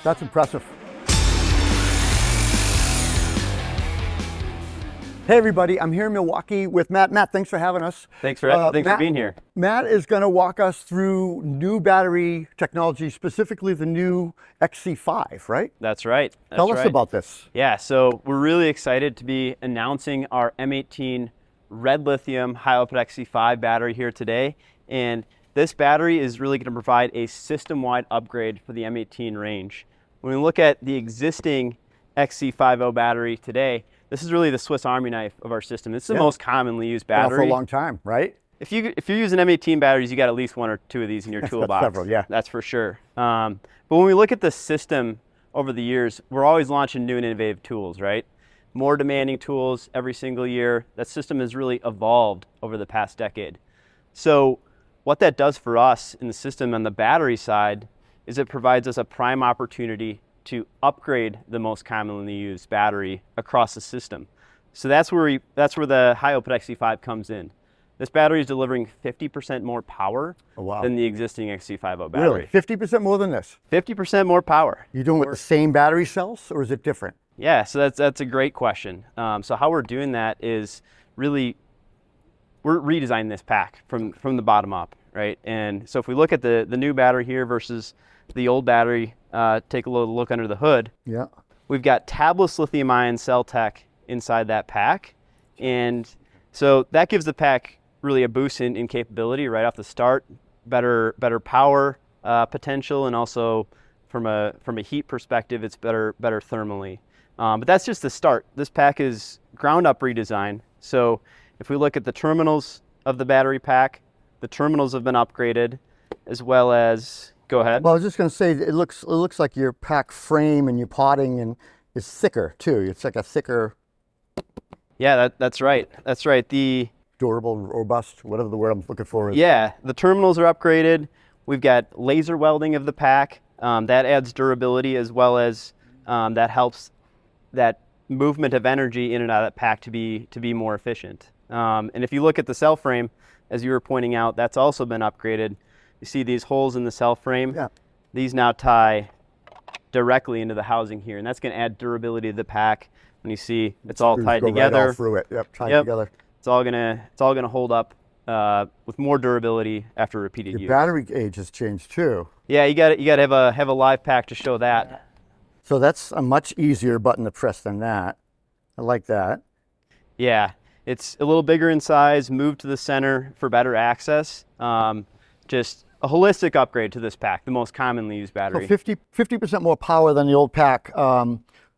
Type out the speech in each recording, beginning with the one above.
That's impressive. Hey everybody, I'm here in Milwaukee with Matt. Matt, thanks for having us. Thanks for being here. Matt is going to walk us through new battery technology, specifically the new XC5, right? That's right. Tell us about this. Yeah, so we're really excited to be announcing our M18 red lithium high output XC5 battery here today. And this battery is really going to provide a system-wide upgrade for the M18 range. When we look at the existing XC50 battery today, this is really the Swiss Army knife of our system. This is the most commonly used battery. For a long time, right? If you're using M18 batteries, you got at least one or two of these in your toolbox. Several, yeah. That's for sure. But when we look at the system over the years, we're always launching new and innovative tools, right? More demanding tools every single year. That system has really evolved over the past decade. So what that does for us in the system on the battery side is it provides us a prime opportunity to upgrade the most commonly used battery across the system. So that's where the high output XC5 comes in. This battery is delivering 50% more power than the existing XC50 battery. Really? 50% more than this? 50% more power. You're doing it with the same battery cells, or is it different? Yeah, so that's a great question. So how we're doing that is really, we're redesigning this pack from the bottom up, right? And so if we look at the new battery here versus the old battery, take a little look under the hood. Yeah. We've got tabless lithium-ion cell tech inside that pack. And so that gives the pack really a boost in capability right off the start, better power potential, and also from a heat perspective, it's better thermally. But that's just the start. This pack is ground up redesign. So if we look at the terminals of the battery pack, the terminals have been upgraded, as well as, go ahead. Well, I was just going to say, it looks like your pack frame and your potting and is thicker too. It's like a thicker. Yeah, that's right. That's right. The durable, robust, whatever the word I'm looking for is. Yeah, the terminals are upgraded. We've got laser welding of the pack. That adds durability, as well as that helps that movement of energy in and out of that pack to be more efficient. And if you look at the cell frame, as you were pointing out, that's also been upgraded. You see these holes in the cell frame? Yeah. These now tie directly into the housing here, and that's going to add durability to the pack. When you see it's all tied together, right all through it. Yep, tied together. It's all gonna hold up with more durability after repeated use. Your battery age has changed too. Yeah, you got to have a live pack to show that. So that's a much easier button to press than that. I like that. Yeah, it's a little bigger in size, moved to the center for better access. Just a holistic upgrade to this pack, the most commonly used battery. So 50% more power than the old pack.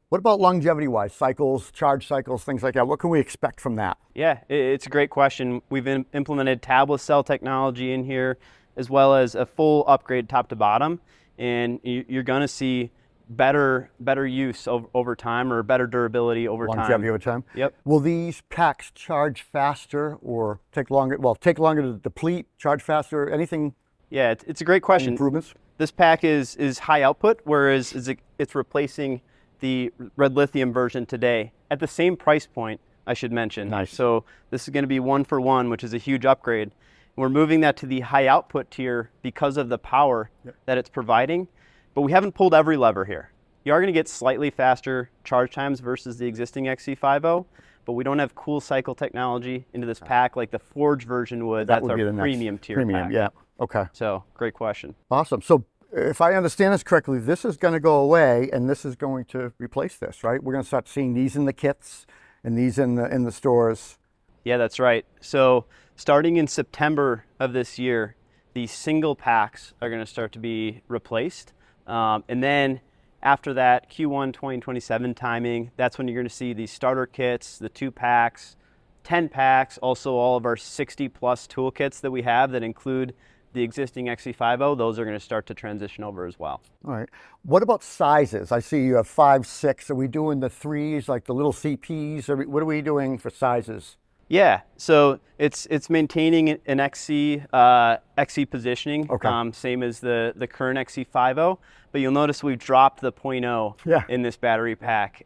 What about longevity-wise, cycles, charge cycles, things like that? What can we expect from that? Yeah, it's a great question. We've implemented tabless cell technology in here, as well as a full upgrade top to bottom, and you're going to see better use over time, or better durability over time. Longevity over time? Yep. Will these packs charge faster or take longer? Well, take longer to deplete, charge faster, anything? Yeah, it's a great question. Improvements? This pack is high output, whereas it's replacing the red lithium version today at the same price point, I should mention. Nice. So this is going to be 1-for-1, which is a huge upgrade. We're moving that to the high output tier because of the power that it's providing, but we haven't pulled every lever here. You are going to get slightly faster charge times versus the existing XC50, but we don't have cool cycle technology into this pack like the Forge version would. That That's would our be the premium tier premium, pack. yeah. Okay. So great question. Awesome. So if I understand this correctly, this is going to go away and this is going to replace this, right? We're going to start seeing these in the kits and these in the stores. Yeah, that's right. So starting in September of this year, these single packs are going to start to be replaced. And then after that, Q1 2027 timing, that's when you're going to see these starter kits, the 2 packs, 10 packs, also all of our 60 plus toolkits that we have that include the existing XC50, those are going to start to transition over as well. All right. What about sizes? I see you have 5, 6. Are we doing the 3s, like the little CPs? What are we doing for sizes? Yeah, so it's maintaining an XC positioning, okay. Same as the current XC50, but you'll notice we've dropped the 0.0 in this battery pack.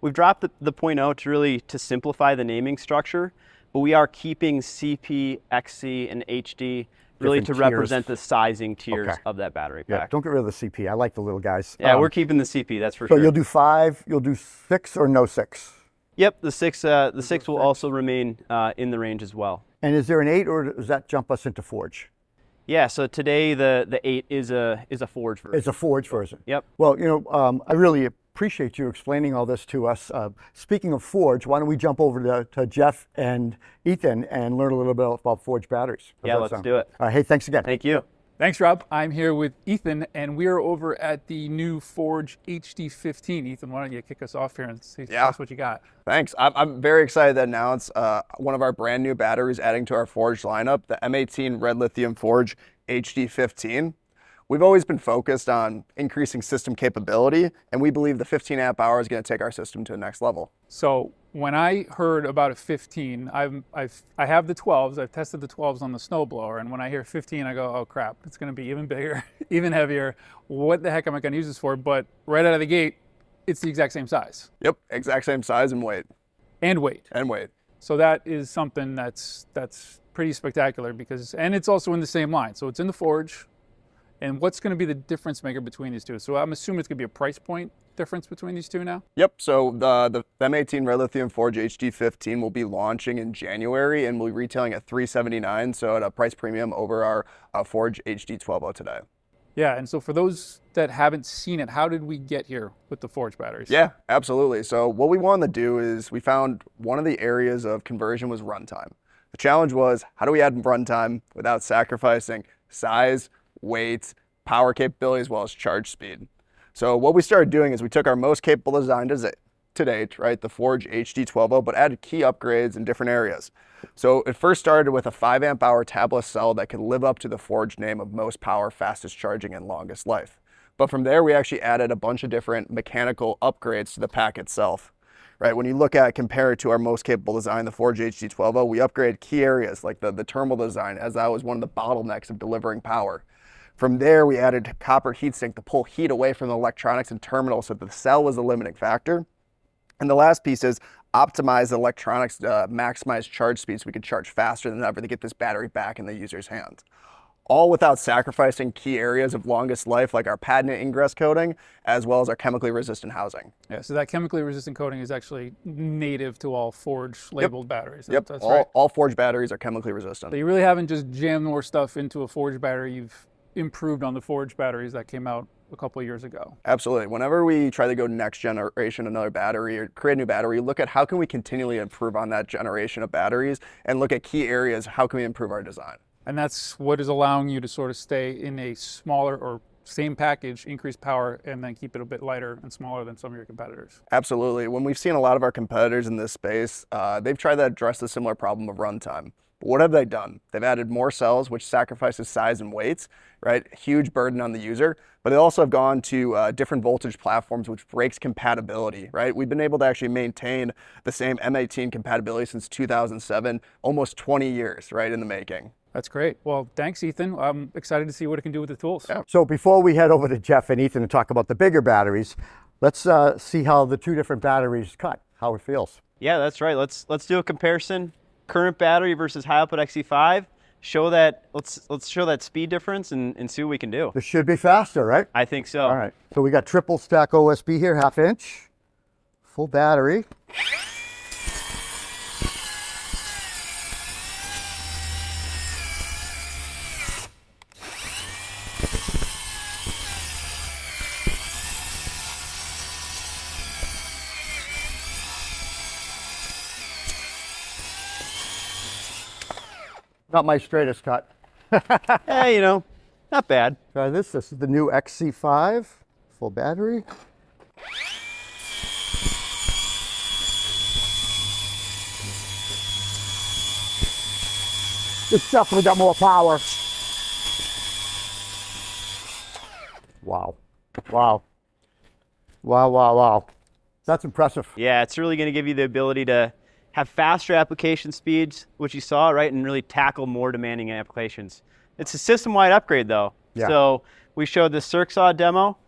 We've dropped the 0.0 to simplify the naming structure, but we are keeping CP, XC, and HD really Different to represent tiers. the sizing tiers Okay. of that battery Yeah, pack. don't get rid of the CP. I like the little guys. Yeah, we're keeping the CP, that's for So sure. you'll do 5, you'll do 6, or no 6? Yep, the six will also remain in the range as well. And is there an 8, or does that jump us into Forge? Yeah, so today the 8 is a Forge version. It's a Forge version. Yep. Well, I really appreciate you explaining all this to us. Speaking of Forge, why don't we jump over to Jeff and Ethan and learn a little bit about Forge batteries? How's Yeah, that let's sound? do it. All right, hey, thanks again. Thank you. Thanks, Rob. I'm here with Ethan, and we're over at the new Forge HD15. Ethan, why don't you kick us off here and tell us what you got? Thanks. I'm very excited to announce one of our brand new batteries adding to our Forge lineup, the M18 Red Lithium Forge HD15. We've always been focused on increasing system capability, and we believe the 15 amp hour is going to take our system to the next level. So when I heard about a 15, I have the 12s. I've tested the 12s on the snowblower, and when I hear 15, I go, oh crap, it's going to be even bigger, even heavier. What the heck am I going to use this for? But right out of the gate, it's the exact same size. Yep, exact same size and weight. And weight. And weight. So that is something that's pretty spectacular and it's also in the same line. So it's in the Forge. And what's going to be the difference maker between these two? So I'm assuming it's going to be a price point difference between these two now? Yep, so the M18 Red Lithium Forge HD15 will be launching in January and will be retailing at $379, so at a price premium over our Forge HD12 today. Yeah, and so for those that haven't seen it, how did we get here with the Forge batteries? Yeah, absolutely. So what we wanted to do is we found one of the areas of conversion was runtime. The challenge was, how do we add runtime without sacrificing size, weight, power capability, as well as charge speed? So what we started doing is we took our most capable design to date, right, the Forge HD12, but added key upgrades in different areas. So it first started with a 5 amp hour tabless cell that could live up to the Forge name of most power, fastest charging, and longest life. But from there, we actually added a bunch of different mechanical upgrades to the pack itself. Right, when you look at compare it to our most capable design, the Forge HD12, we upgraded key areas like the terminal design, as that was one of the bottlenecks of delivering power. From there, we added copper heatsink to pull heat away from the electronics and terminals so that the cell was a limiting factor. And the last piece is optimize the electronics to maximize charge speed so we could charge faster than ever to get this battery back in the user's hands. All without sacrificing key areas of longest life like our patented ingress coating, as well as our chemically resistant housing. Yeah, so that chemically resistant coating is actually native to all Forge labeled batteries. Yep, That's right. all Forge batteries are chemically resistant. So you really haven't just jammed more stuff into a Forge battery, you've improved on the Forge batteries that came out a couple of years ago. Absolutely. Whenever we try to go next generation, another battery, or create a new battery, look at how can we continually improve on that generation of batteries and look at key areas, how can we improve our design? And that's what is allowing you to sort of stay in a smaller or same package, increase power, and then keep it a bit lighter and smaller than some of your competitors. Absolutely. When we've seen a lot of our competitors in this space, they've tried to address the similar problem of runtime. But what have they done? They've added more cells, which sacrifices size and weights, right? Huge burden on the user. But they also have gone to different voltage platforms, which breaks compatibility, right? We've been able to actually maintain the same M18 compatibility since 2007, almost 20 years, right, in the making. That's great. Well, thanks, Ethan. I'm excited to see what it can do with the tools. Yeah. So before we head over to Jeff and Ethan and talk about the bigger batteries, let's see how the two different batteries cut, how it feels. Yeah, that's right. Let's do a comparison. Current battery versus high output XC5. Let's show that speed difference and see what we can do. This should be faster, right? I think so. All right. So we got triple stack OSB here, 1/2 inch, full battery. Not my straightest cut. Yeah, not bad. Try this. This is the new XC5, full battery. It's definitely got more power. Wow. Wow. Wow, wow, wow. That's impressive. Yeah, it's really going to give you the ability to have faster application speeds, which you saw, right, and really tackle more demanding applications. It's a system-wide upgrade, though. Yeah. So we showed the CircSaw demo.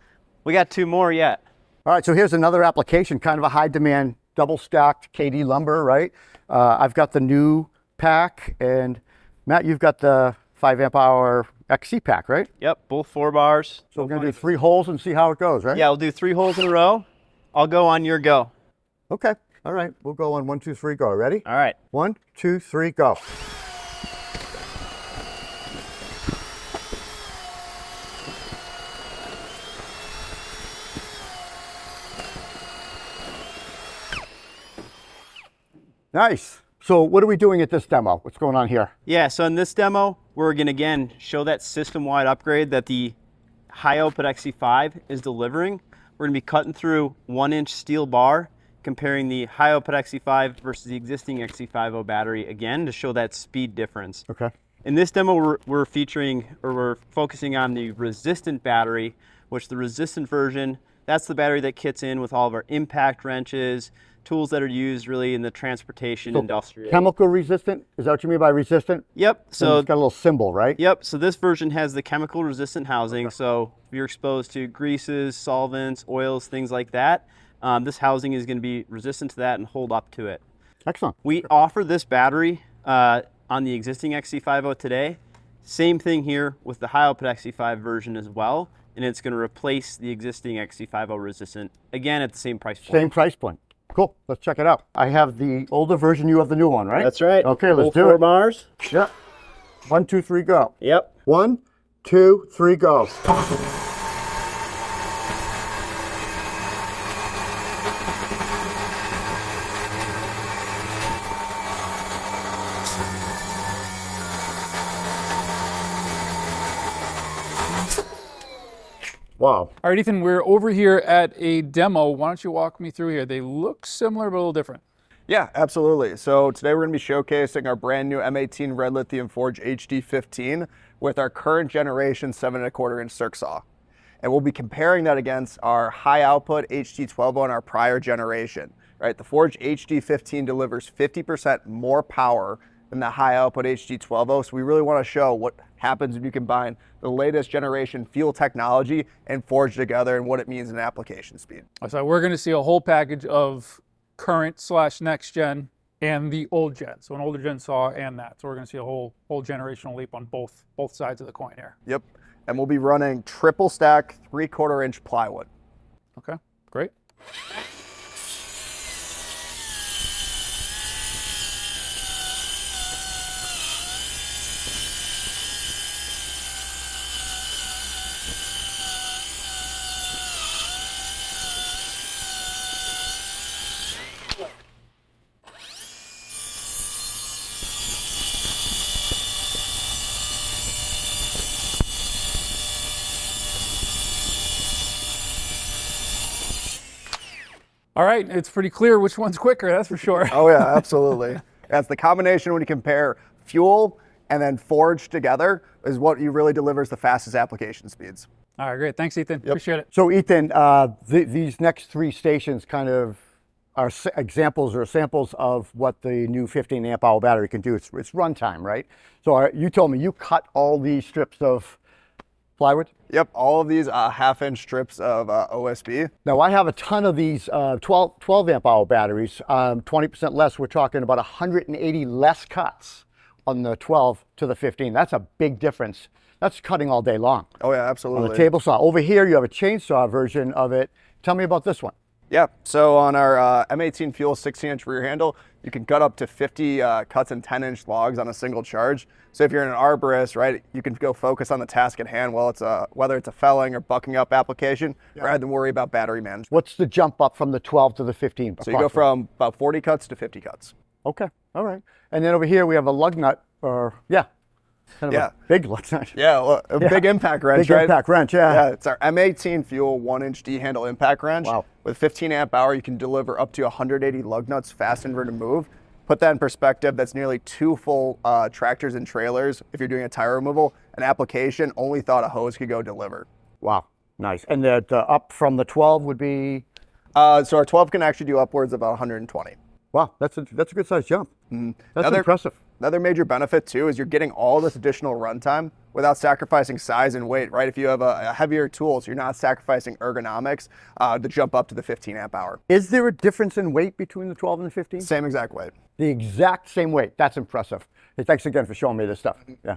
We got 2 more yet. All right, so here's another application, kind of a high demand, double stacked KD lumber, right? I've got the new pack, and Matt, you've got the 5 amp hour XC pack, right? Yep, both 4 bars. So we're gonna do 3 holes and see how it goes, right? Yeah, we'll do 3 holes in a row. I'll go on your go. Okay, all right, we'll go on 1, 2, 3, go. Ready? All right. 1, 2, 3, go. Nice. So what are we doing at this demo? What's going on here? Yeah, so in this demo, we're going to again show that system-wide upgrade that the high output XC5 is delivering. We're going to be cutting through 1-inch steel bar, comparing the high output XC5 versus the existing XC50 battery again to show that speed difference. Okay. In this demo, we're featuring, or we're focusing on the resistant battery, which the resistant version, that's the battery that kits in with all of our impact wrenches, tools that are used really in the transportation industry. Chemical resistant? Is that what you mean by resistant? Yep. And So it's got a little symbol, right? Yep, so this version has the chemical resistant housing. So if you're exposed to greases, solvents, oils, things like that, this housing is going to be resistant to that and hold up to it. Excellent. We offer this battery on the existing XC50 today. Same thing here with the high output XC5 version as well, and it's going to replace the existing XC50 resistant, again at the same price point. Same price point. Cool, let's check it out. I have the older version, you have the new one, right? That's right. Okay, let's Both do 4 it. bars. Yeah. 1, 2, 3, go. Yep. 1, 2, 3, go. Wow. All right, Ethan, we're over here at a demo. Why don't you walk me through here? They look similar, but a little different. Yeah, absolutely. So today we're going to be showcasing our brand new M18 Red Lithium Forge HD15 with our current generation 7¼ inch circ saw. And we'll be comparing that against our high output HD12 on our prior generation, right? The Forge HD15 delivers 50% more power than the high output HD12. So we really want to show what happens when you combine the latest generation fuel technology and Forge together and what it means in application speed. So we're going to see a whole package of current/next gen and the old gen. So an older gen saw and that. So we're going to see a whole generational leap on both sides of the coin here. Yep. And we'll be running triple stack 3/4 inch plywood. Okay, great. All right, it's pretty clear which one's quicker, that's for sure. Oh yeah, absolutely. That's the combination when you compare fuel and then Forge together is what you really delivers the fastest application speeds. All right, great. Thanks, Ethan. Appreciate it. So Ethan, these next 3 stations kind of are examples or samples of what the new 15 amp hour battery can do. It's runtime, right? So you told me you cut all these strips of plywood? Yep, all of these 1/2 inch strips of OSB. Now I have a ton of these 12 amp hour batteries, 20% less. We're talking about 180 less cuts on the 12 to the 15. That's a big difference. That's cutting all day long. Oh yeah, On absolutely. the table saw. Over here you have a chainsaw version of it. Tell me about this one. Yeah, so on our M18 Fuel 16-inch rear handle, you can cut up to 50 cuts in 10-inch logs on a single charge. So if you're an arborist, right, you can go focus on the task at hand while it's whether it's a felling or bucking up application, rather than worry about battery management. What's the jump up from the 12 to the 15? So you go from about 40 cuts to 50 cuts. Okay, all right. And then over here we have a lug nut, or kind of a big lug nut. Yeah, well, a big impact wrench, Big right? impact wrench, yeah. Yeah, it's our M18 Fuel 1-inch D-handle impact wrench. Wow. With 15 amp hour, you can deliver up to 180 lug nuts fast and ready to move. Put that in perspective, that's nearly 2 full tractors and trailers if you're doing a tire removal. An application only thought a hose could go deliver. Wow, nice. And the up from the 12 would be? So our 12 can actually do upwards of about 120. Wow, that's a good size jump. That's Another- impressive. Another major benefit too is you're getting all this additional runtime without sacrificing size and weight, right? If you have a heavier tool, so you're not sacrificing ergonomics to jump up to the 15 amp hour. Is there a difference in weight between the 12 and the 15? Same exact weight. The exact same weight. That's impressive. Hey, thanks again for showing me this stuff. Yeah.